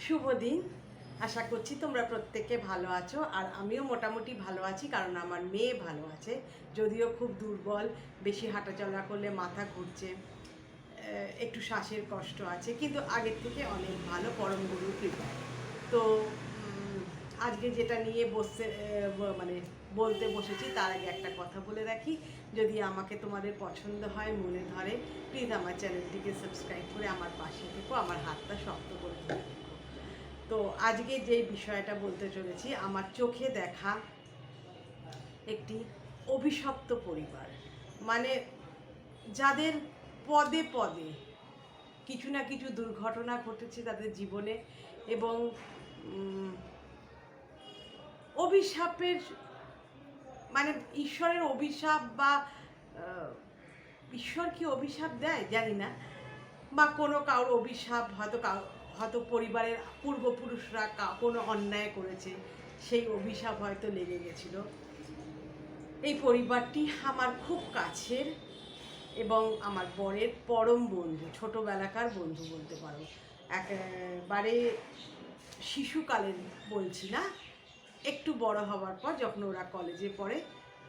শুভ দিন। আশা করছি তোমরা প্রত্যেকে ভালো আছো, আর আমিও মোটামুটি ভালো আছি, কারণ আমার মেয়ে ভালো আছে। যদিও খুব দুর্বল, বেশি হাঁটাচলা করলে মাথা ঘুরছে, একটু শ্বাসের কষ্ট আছে, কিন্তু আগের থেকে অনেক ভালো, পরম গুরুর কৃপায়। তো আজকে যেটা নিয়ে মানে বলতে বসেছি, তার আগে একটা কথা বলে রাখি। যদি আমাকে তোমাদের পছন্দ হয়, মনে ধরে, প্লিজ আমার চ্যানেলটিকে সাবস্ক্রাইব করে আমার পাশে থেকো, আমার হাতটা শক্ত করে ধরে থেকো। তো আজকে যে বিষয়টা বলতে চলেছি, আমার চোখে দেখা একটি অভিশপ্ত পরিবার, মানে যাদের পদে পদে কিছু না কিছু দুর্ঘটনা ঘটেছে তাদের জীবনে, এবং অভিশাপের, মানে ঈশ্বরের অভিশাপ, বা ঈশ্বর কি অভিশাপ দেয় জানি না, বা কোনো কারোর অভিশাপ, হয়তো পরিবারের পূর্বপুরুষরা কোনো অন্যায় করেছে, সেই অভিশাপ হয়তো লেগে গেছিল। এই পরিবারটি আমার খুব কাছের এবং আমার বরের পরম বন্ধু, ছোটোবেলাকার বন্ধু বলতে পারো। একেবারে শিশুকালের বলছি না, একটু বড় হওয়ার পর যখন ওরা কলেজে পড়ে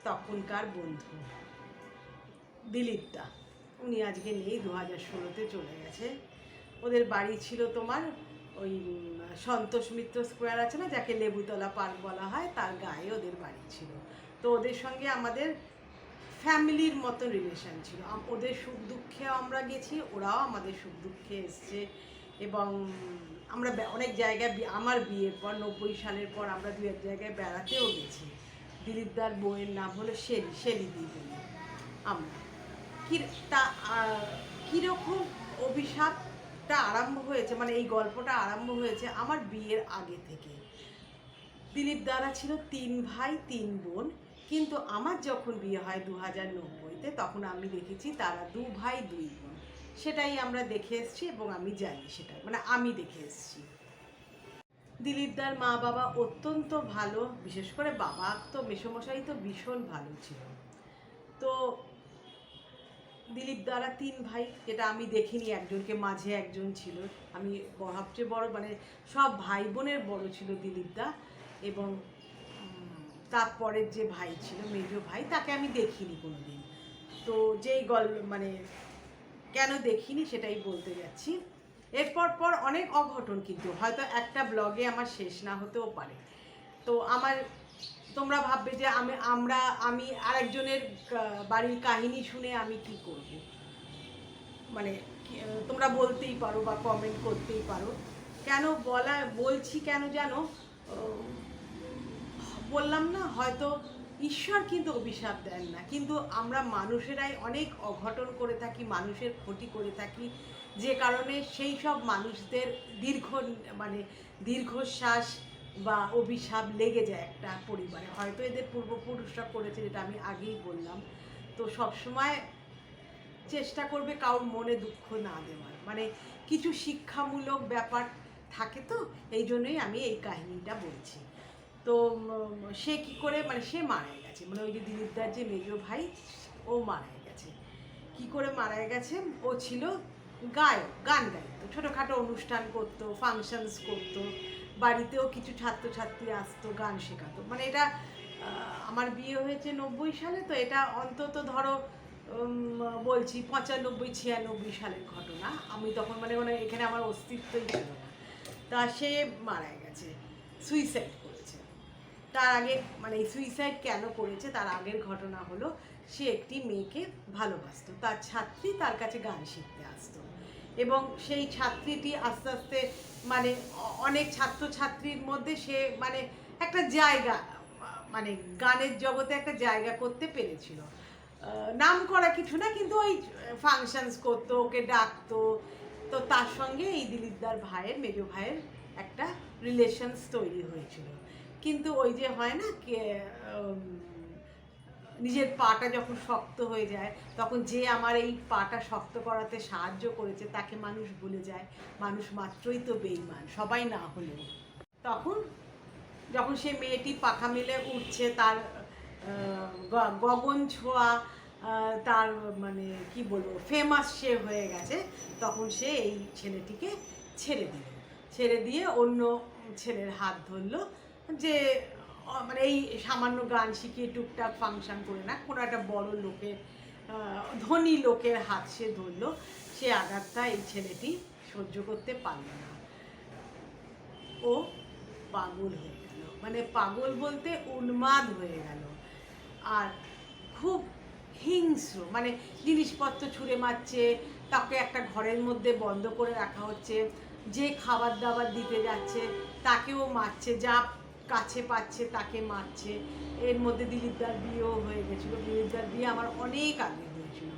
তখনকার বন্ধু দিলীপদা। উনি আজকে নেই, 2016-তে চলে গেছে। ওদের বাড়ি ছিল তোমার ওই সন্তোষ মিত্র স্কোয়ার আছে না, যাকে লেবুতলা পার্ক বলা হয়, তার গায়ে ওদের বাড়ি ছিল। তো ওদের সঙ্গে আমাদের ফ্যামিলির মতো রিলেশন ছিল। ওদের সুখ দুঃখে আমরা গেছি, ওরাও আমাদের সুখ দুঃখে এসছে, এবং আমরা অনেক জায়গায়, আমার বিয়ের পর 90 সালের পর আমরা দু এক জায়গায় বেড়াতেও গেছি। দিলীপদার বউয়ের নাম হলো শেলিদি বলে। আমরা কীরকম অভিশাপটা আরম্ভ হয়েছে, মানে এই গল্পটা আরম্ভ হয়েছে আমার বিয়ের আগে থেকে। দিলীপ দারা ছিল 3 ভাই 3 বোন, কিন্তু আমার যখন বিয়ে হয় 2090-তে, তখন আমি দেখেছি তারা 2 ভাই 2 বোন। সেটাই আমরা দেখে এসেছি এবং আমি জানি সেটা, মানে আমি দেখে এসেছি। দিলীপদার মা বাবা অত্যন্ত ভালো, বিশেষ করে বাবা তো, মেসোমশাই তো ভীষণ ভালো ছিল। তো দিলীপ দ্বারা 3 ভাই, যেটা আমি দেখিনি, একজনকে মাঝে একজন ছিল। আমি সবচেয়ে বড়, মানে সব ভাই বোনের বড় ছিল দিলীপদা, এবং তারপরের যে ভাই ছিল, মেজো ভাই, তাকে আমি দেখিনি কোনোদিন। তো যেই মানে কেন দেখিনি সেটাই বলতে যাচ্ছি। এরপর অনেক অঘটন, কিন্তু হয়তো একটা ব্লগে আমার শেষ না হতেও পারে। তো আমার, তোমরা ভাববে যে আমি আরেকজনের বাড়ির কাহিনী শুনে আমি কি করব, মানে তোমরা বলতেই পারো বা কমেন্ট করতেই পারো। কেন বলছি কেন জানো? বললাম না, হয়তো ঈশ্বর কিন্তু অভিশাপ দেন না, কিন্তু আমরা মানুষেরাই অনেক অঘটন করে থাকি, মানুষের ক্ষতি করে থাকি, যে কারণে সেই সব মানুষদের দীর্ঘশ্বাস বা অভিশাপ লেগে যায় একটা পরিবারে। হয়তো এদের পূর্বপুরুষরা করেছে, যেটা আমি আগেই বললাম। তো সবসময় চেষ্টা করবে কারোর মনে দুঃখ না দেওয়ার, মানে কিছু শিক্ষামূলক ব্যাপার থাকে, তো এই জন্যই আমি এই কাহিনীটা বলছি। তো সে কি করে, মানে সে মারা গেছে, মানে ওই যে দিলীপদার যে মেজো ভাই, ও মারা গেছে। কি করে মারা গেছে? ও ছিল গায়ক, গান গাইতো, ছোটোখাটো অনুষ্ঠান করতো, ফাংশনস করতো, বাড়িতেও কিছু ছাত্রছাত্রী আসতো, গান শেখাতো। মানে এটা আমার বিয়ে হয়েছে 90 সালে, তো এটা অন্তত ধরো বলছি 95-96 সালের ঘটনা। আমি তখন মানে এখানে আমার অস্তিত্বই ছিল না। তা সে মারা গেছে, সুইসাইড করেছে। তার আগে, মানে এই সুইসাইড কেন করেছে, তার আগের ঘটনা হলো, সে একটি মেয়েকে ভালোবাসতো, তার ছাত্রী তার কাছে গান শিখতে আসতো, এবং সেই ছাত্রীটি আস্তে আস্তে, মানে অনেক ছাত্রছাত্রীর মধ্যে সে মানে একটা জায়গা, মানে গানের জগতে একটা জায়গা করতে পেরেছিল। নাম করা কিছু না, কিন্তু ওই ফাংশনস করতো, ওকে ডাকতো। তো তার সঙ্গে এই দিলীপদার ভাইয়ের, মেজো ভাইয়ের একটা রিলেশনস তৈরি হয়েছিল। কিন্তু ওই যে হয় না, নিজের পাটা যখন শক্ত হয়ে যায়, তখন যে আমার এই পাটা শক্ত করাতে সাহায্য করেছে তাকে মানুষ ভুলে যায়। মানুষ মাত্রই তো বেঈমান, সবাই না হলেও। তখন যখন সে মেয়েটি পাখা মেলে উঠছে, তার গগন ছোঁয়া, তার মানে কি বলবো, ফেমাস সে হয়ে গেছে, তখন সে এই ছেলেটিকে ছেড়ে দিল। ছেড়ে দিয়ে অন্য ছেলের হাত ধরলো, যে মানে এই সামান্য গান শিখিয়ে টুকটাক ফাংশন করে না, কোনো একটা বড় লোকের ধনী লোকের হাত সে ধরলো। সে আঘাতটা এই ছেলেটি সহ্য করতে পারল না, ও পাগল হয়ে গেল, মানে পাগল বলতে উন্মাদ হয়ে গেল। আর খুব হিংস্র, মানে জিনিসপত্র ছুঁড়ে মারছে, তাকে একটা ঘরের মধ্যে বন্ধ করে রাখা হচ্ছে, যে খাবার দাবার দিতে যাচ্ছে তাকেও মারছে, যা কাছে পাচ্ছে তাকে মারছে। এর মধ্যে দিলীপদার বিয়েও হয়ে গেছিলো। দিলীপদার বিয়ে আমার অনেক আগে হয়েছিল,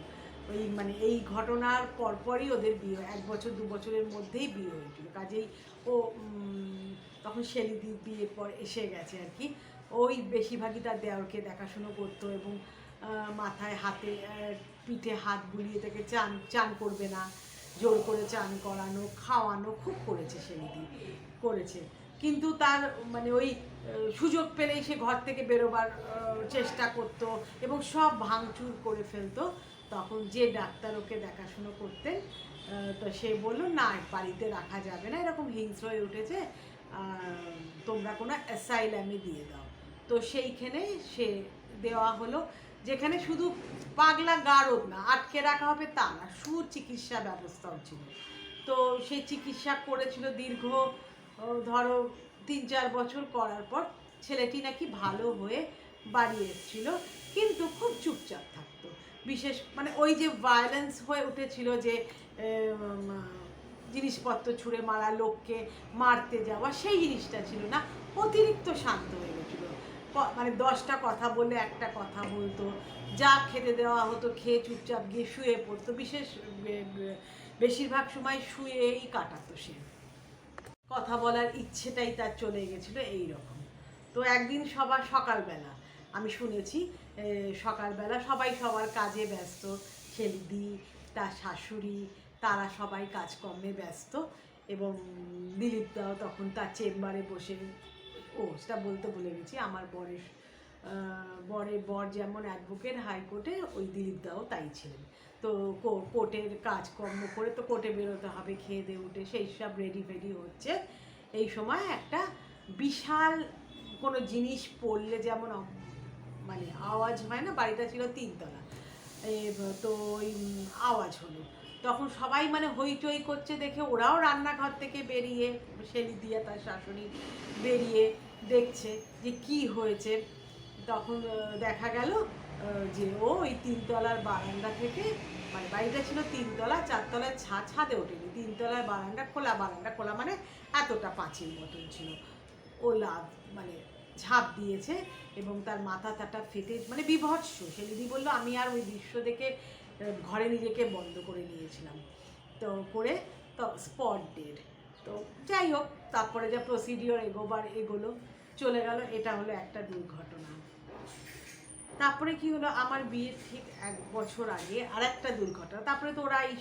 ওই মানে এই ঘটনার পরপরই ওদের বিয়ে, 1 বছর 2 বছরের মধ্যেই বিয়ে হয়েছিল। কাজেই ও তখন শেলিদির বিয়ের পর এসে গেছে আর কি। ওই বেশিরভাগই তার দেওরকে দেখাশুনো করতো, এবং মাথায় হাতে পিঠে হাত বুলিয়ে তাকে চান করবে না, জোর করে চান করানো, খাওয়ানো খুব করেছে শেলিদি, করেছে। কিন্তু তার মানে ওই সুযোগ পেলেই সে ঘর থেকে বেরোবার চেষ্টা করতো এবং সব ভাঙচুর করে ফেলতো। তখন যে ডাক্তার ওকে দেখাশুনো করতেন, তো সে বললো না, বাড়িতে রাখা যাবে না, এরকম হিংস্র হয়ে উঠেছে, তোমরা কোনো অ্যাসাইলামে দিয়ে দাও। তো সেইখানে সে দেওয়া হলো, যেখানে শুধু পাগলা গারদ না, আটকে রাখা হবে তা না, সুচিকিৎসা ব্যবস্থাও ছিল। তো সে চিকিৎসা করেছিল দীর্ঘ ধরো 3-4 বছর করার পর ছেলেটি নাকি ভালো হয়ে বাড়ি এসেছিল, কিন্তু খুব চুপচাপ থাকতো। বিশেষ মানে ওই যে ভায়োলেন্স হয়ে উঠেছিল, যে জিনিসপত্র ছুঁড়ে মারা, লোককে মারতে যাওয়া, সেই জিনিসটা ছিল না, অতিরিক্ত শান্ত হয়ে গেছিলো। মানে 10টা কথা বললে একটা কথা বলতো, যা খেতে দেওয়া হতো খেয়ে চুপচাপ গিয়ে শুয়ে পড়তো, বেশিরভাগ সময় শুয়েই কাটাতো সে, কথা বলার ইচ্ছেটাই তার চলে গেছিলো এই রকম। তো একদিন সকালবেলা আমি শুনেছি, সকালবেলা সবাই সবার কাজে ব্যস্ত, শেলিদি, তার শাশুড়ি, তারা সবাই কাজকর্মে ব্যস্ত, এবং দিলীপদাও তখন তার চেম্বারে বসে, সেটা বলতে ভুলে গেছি, আমার বর যেমন অ্যাডভোকেট হাইকোর্টে, ওই দিলীপদাও তাই ছিলেন। তো কোর্টের কাজকর্ম করে তো কোর্টে বেরোতে হবে, খেয়ে দিয়ে উঠে সেই সব রেডি হচ্ছে। এই সময় একটা বিশাল কোনো জিনিস পড়লে যেমন মানে আওয়াজ হয় না, বাড়িটা ছিল 3 তলা, তো ওই আওয়াজ হলো। তখন সবাই মানে হইচই করছে দেখে ওরাও রান্নাঘর থেকে বেরিয়ে, শেলিদিয়া তার শাশুড়ি বেরিয়ে দেখছে যে কি হয়েছে। তখন দেখা গেল যে ও ওই 3 তলার বারান্দা থেকে, মানে বাড়িটা ছিল 3 তলা, 4 তলার ছাদে ওঠেনি, 3 তলার বারান্দা খোলা মানে এতটা পাঁচিল মতন ছিল, ও মানে ঝাঁপ দিয়েছে, এবং তার মাথা টাটা ফেটে মানে বিভৎস। শেলিদি বললো আমি আর ওই দৃশ্য দেখে ঘরে নিজেকে বন্ধ করে নিয়েছিলাম, তো করে তো স্পট ডেড। তো যাই হোক, তারপরে যা প্রসিডিওর এগোলো চলে গেল। এটা হলো একটা দুর্ঘটনা। তারপরে কি হলো, আমার বিয়ের ঠিক 1 বছর আগে আর একটা দুর্ঘটনা। তারপরে তো ওরা এই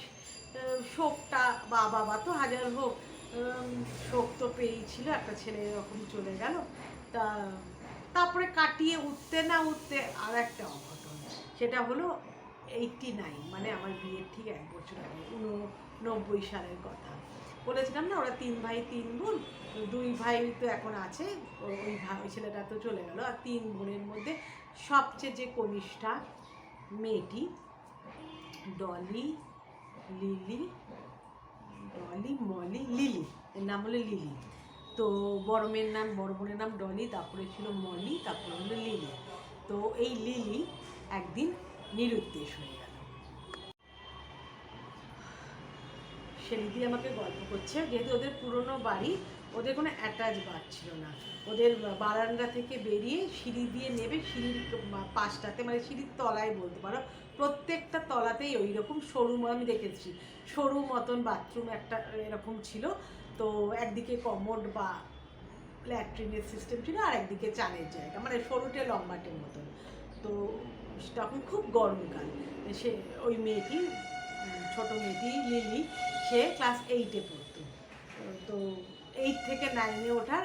শোকটা, বাবা তো হাজার হোক, শোক তো পেয়েই ছিল, একটা ছেলে এরকম চলে গেল। তারপরে কাটিয়ে উঠতে না উঠতে আর একটা অঘটন, সেটা হলো 89, মানে আমার বিয়ের ঠিক 1 বছর আগে, 89 সালের কথা। বলেছিলাম না ওরা 3 ভাই 3 বোন, 2 ভাই তো এখন আছে, ওই ছেলেটা তো চলে গেল, আর 3 বোনের মধ্যে সবচেয়ে যে কনিষ্ঠা মেয়েটি লিলি, এর নাম হলো লিলি। তো বড় বোনের নাম ডলি, তারপরে ছিল মলি, তারপরে হলো লিলি। তো এই লিলি একদিন নিরুদ্দেশ হয়ে গেল। শেলিদি আমাকে গল্প করছে, যেহেতু ওদের পুরনো বাড়ি, ওদের কোনো অ্যাটাচ বাথ ছিল না, ওদের বারান্দা থেকে বেরিয়ে সিঁড়ি দিয়ে নেবে, সিঁড়ির পাশটাতে মানে সিঁড়ির তলায় বলতে পারো, প্রত্যেকটা তলাতেই ওই রকম সরু, আমি দেখেছি সরু মতন বাথরুম একটা এরকম ছিল। তো একদিকে কমোড বা ল্যাট্রিনের সিস্টেম ছিল, আর একদিকে চানের জায়গা, মানে সরুটে লম্বাটের মতন। তো তখন খুব গরমকাল, সে ওই মেয়েটি, ছোট মেয়েটি লিলি, সে ক্লাস 8-এ পড়তো। তো 8 থেকে 9-এ ওঠার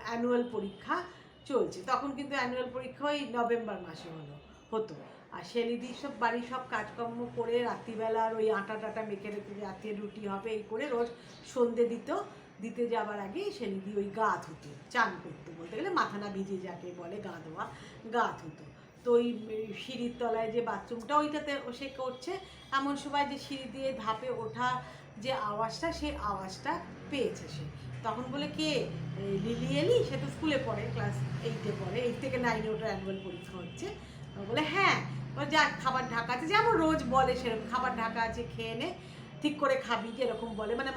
অ্যানুয়াল পরীক্ষা চলছে তখন, কিন্তু অ্যানুয়াল পরীক্ষা ওই নভেম্বর মাসে হতো। আর শেলিদি সব বাড়ির সব কাজকর্ম করে রাত্রিবেলার ওই আটা টাটা মেখে রেখে রাতের রুটি হবে এই করে রোজ সন্ধে দিত, দিতে যাবার আগে সেলিদি ওই গা ধুতো, চান করতো, বলতে গেলে মাথা না ভিজিয়ে যাকে বলে গা ধোয়া, গা ধুতো। তো ওই সিঁড়ির তলায় যে বাথরুমটা ওইটাতে সে করছে, এমন সময় যে সিঁড়ি দিয়ে ধাপে ওঠা যে আওয়াজটা, সেই আওয়াজটা পেয়েছে সে। তখন বলে, কে লিলি এলি? সে তো স্কুলে পড়ে, ক্লাস 8-এ পড়ে, 8 থেকে 9-এ ওটা অ্যানুয়াল পরীক্ষা হচ্ছে। বলে হ্যাঁ, যা খাবার ঢাকা আছে, যেমন রোজ বলে সেরকম, খাবার ঢাকা আছে খেয়ে নে, ঠিক করে খাবি, যেরকম বলে, মানে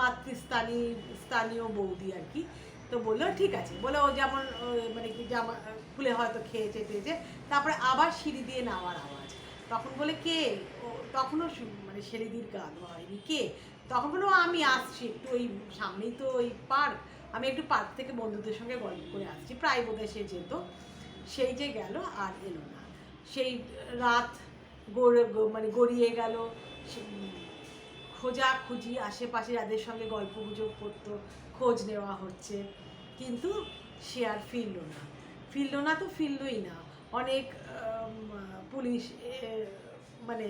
স্থানীয় বৌদি আর কি। তো বললো ঠিক আছে, বলে ও যেমন মানে কি জামা খুলে হয়তো খেয়েছে টেয়েছে, তারপরে আবার সিঁড়ি দিয়ে নামার আওয়াজ। তখন বলে কে? ও তখনও মানে সেলিদির গান হয়নি, কে? তখন বলো আমি আসছি একটু, ওই সামনেই তো ওই পার্ক, আমি একটু পার্ক থেকে বন্ধুদের সঙ্গে গল্প করে আসছি, প্রায় বোধহয় সে যেত। সেই যে গেল আর এলো না। সেই রাত মানে গড়িয়ে গেল, খোঁজাখুঁজি, আশেপাশে যাদের সঙ্গে গল্প গুজব করতো খোঁজ নেওয়া হচ্ছে, কিন্তু সে আর ফিরল না, তো ফিরলই না। অনেক পুলিশ মানে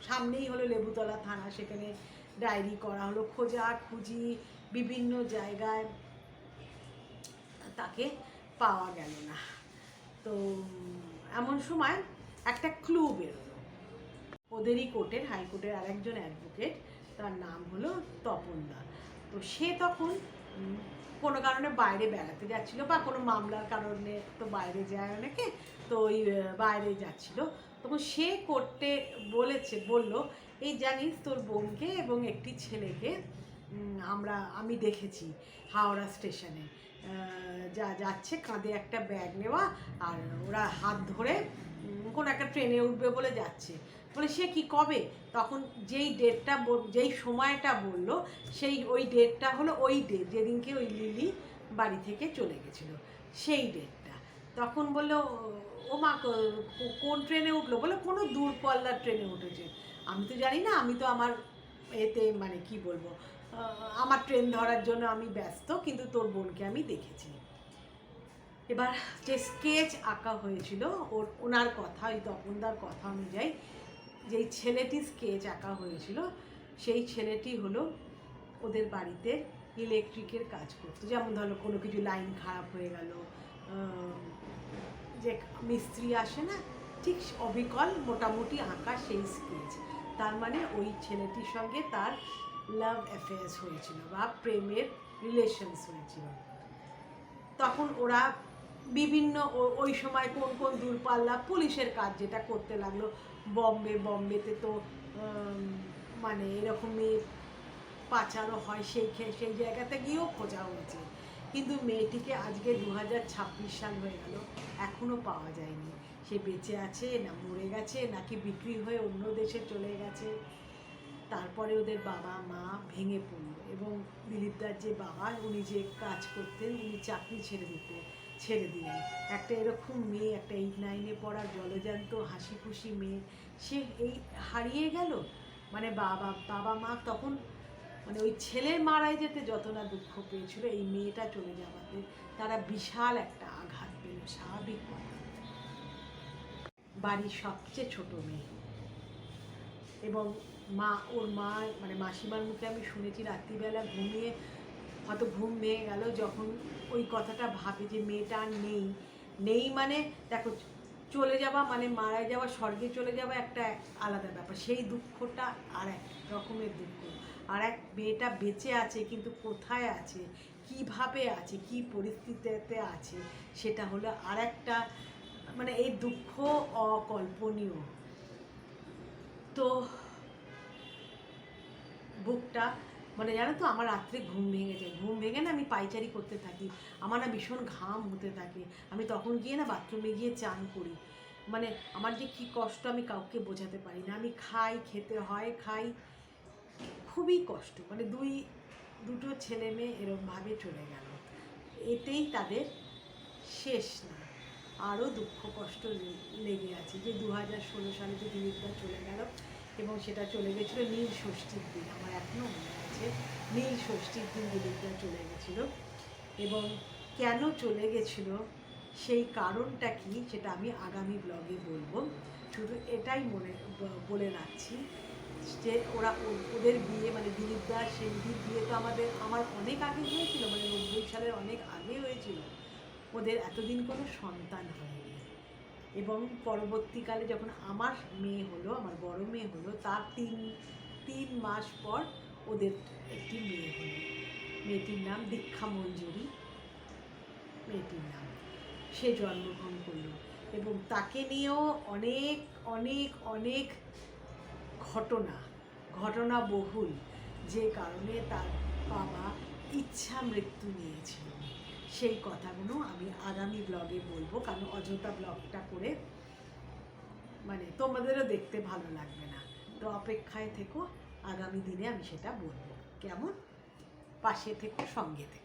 সামনেই হলো লেবুতলা থানা, সেখানে ডায়েরি করা হলো, খোঁজাখুঁজি বিভিন্ন জায়গায়, তাকে পাওয়া গেল না। তো এমন সময় একটা ক্লু বেরোলো ওদেরই কোর্টের, হাইকোর্টের আরেকজন অ্যাডভোকেট, তার নাম হলো তপনদা। তো সে তখন কোনো কারণে বাইরে বেড়াতে যাচ্ছিলো, বা কোনো মামলার কারণে তো বাইরে যায় অনেকে, তো ওই বাইরে যাচ্ছিলো। তখন সে কোর্টে বলল, এই জানিস তোর বোনকে এবং একটি ছেলেকে আমি দেখেছি হাওড়া স্টেশনে, যাচ্ছে কাঁধে একটা ব্যাগ নেওয়া, আর ওরা হাত ধরে কোনো একটা ট্রেনে উঠবে বলে যাচ্ছে। বলে সে কি, কবে? তখন যেই সময়টা বললো, ওই ডেটটা হলো ওই ডেট যেদিনকে ওই লিলি বাড়ি থেকে চলে গেছিলো, সেই ডেটটা। তখন বললো, ও মা কোন ট্রেনে উঠলো? বলে কোনো দূরপাল্লার ট্রেনে উঠেছে। আমি তো জানি না, আমি তো আমার এতে মানে কি বলবো, আমার ট্রেন ধরার জন্য আমি ব্যস্ত, কিন্তু তোর বোনকে আমি দেখেছি। এবার যে স্কেচ আঁকা হয়েছিল ওনার কথা, ওই তপনদার কথা অনুযায়ী যেই ছেলেটি স্কেচ আঁকা হয়েছিল, সেই ছেলেটি হলো ওদের বাড়িতে ইলেকট্রিকের কাজ করতো। যেমন ধরো কোনো কিছু লাইন খারাপ হয়ে গেল, যে মিস্ত্রি আসে না, ঠিক অবিকল মোটামুটি আঁকা সেই স্কেচ। তার মানে ওই ছেলেটির সঙ্গে তার লাভ অ্যাফেয়ার্স হয়েছিল, বা প্রেমের রিলেশনস হয়েছিল। তখন ওরা বিভিন্ন ওই সময় কোন দূরপাল্লা পুলিশের কাজ যেটা করতে লাগলো, বম্বেতে তো মানে এরকমই পাচারও হয়, সেই জায়গাতে গিয়েও খোঁজা হয়েছে, কিন্তু মেয়েটিকে আজকে 2026 সাল হয়ে গেল, এখনও পাওয়া যায়নি। সে বেঁচে আছে না মরে গেছে, নাকি বিক্রি হয়ে অন্য দেশে চলে গেছে। তারপরে ওদের বাবা মা ভেঙে পড়ল, এবং দিলীপদার যে বাবা, উনি যে কাজ করতেন, উনি চাকরি ছেড়ে দিলেন। একটা এরকম মেয়ে, একটা 8-9-এ পড়া জলজান্ত হাসি খুশি মেয়ে, সে এই হারিয়ে গেল। মানে বাবা মা তখন মানে ওই ছেলের মারাই যেতে যত না দুঃখ পেয়েছিল, এই মেয়েটা চলে যাওয়াতে তারা বিশাল একটা আঘাত পেল। স্বাভাবিক কথা, বাড়ির সবচেয়ে ছোট মেয়ে, এবং ওর মা মানে মাসিমার মুখে আমি শুনেছি রাত্রিবেলা ঘুমিয়ে হয়তো ঘুম ভেঙে গেল যখন ওই কথাটা ভাবে যে মেয়েটা আর নেই। মানে দেখো, চলে যাওয়া মানে মারা যাওয়া, স্বর্গে চলে যাওয়া একটা আলাদা ব্যাপার, সেই দুঃখটা আর এক রকমের দুঃখ। আর এক মেয়েটা বেঁচে আছে, কিন্তু কোথায় আছে, কিভাবে আছে, কি পরিস্থিতিতে আছে, সেটা হলো আর একটা, মানে এই দুঃখ অকল্পনীয়। তো বুকটা মানে জানো তো, আমার রাত্রে ঘুম ভেঙে না আমি পায়চারি করতে থাকি, আমার না ভীষণ ঘাম হতে থাকে, আমি তখন গিয়ে না বাথরুমে গিয়ে চান করি। মানে আমার যে কী কষ্ট আমি কাউকে বোঝাতে পারি না। আমি খেতে হয়, খুবই কষ্ট। মানে দুটো ছেলে মেয়ে এরমভাবে চলে গেল, এতেই তাদের শেষ না, আরও দুঃখ কষ্ট লেগে আছে যে 2016 সালে যে দিলীপদা চলে গেল, এবং সেটা চলে গেছিলো নীল ষষ্ঠীর দিন। আমার এখনও মনে আছে, নীল ষষ্ঠীর দিন দিলীপদা চলে গেছিলো, এবং কেন চলে গেছিলো সেই কারণটা কি সেটা আমি আগামী ব্লগে বলবো। শুধু এটাই বলে রাখছি যে ওদের বিয়ে মানে দিলীপ দাস সেনজির বিয়ে তো আমার অনেক আগে হয়েছিল, মানে 90 সালের অনেক আগে হয়েছিল। ওদের এতদিন কোনো সন্তান হয়নি, এবং পরবর্তীকালে যখন আমার মেয়ে হলো, আমার বড় মেয়ে হলো, তার তিন মাস পর ওদের একটি মেয়ে হলো। মেয়েটির নাম দীক্ষা মঞ্জুরি, মেয়েটির নাম। সে জন্মগ্রহণ করলো, এবং তাকে নিয়েও অনেক অনেক অনেক ঘটনা বহুল, যে কারণে তার বাবা ইচ্ছা মৃত্যু নিয়েছিল। সেই কথাগুলো আমি আগামী ব্লগে বলবো, কারণ অযথা ব্লগটা করে মানে তোমাদেরও দেখতে ভালো লাগবে না। তো অপেক্ষায় থেকো, আগামী দিনে আমি সেটা বলবো। কেমন? পাশে থেকো, সঙ্গে থেকো।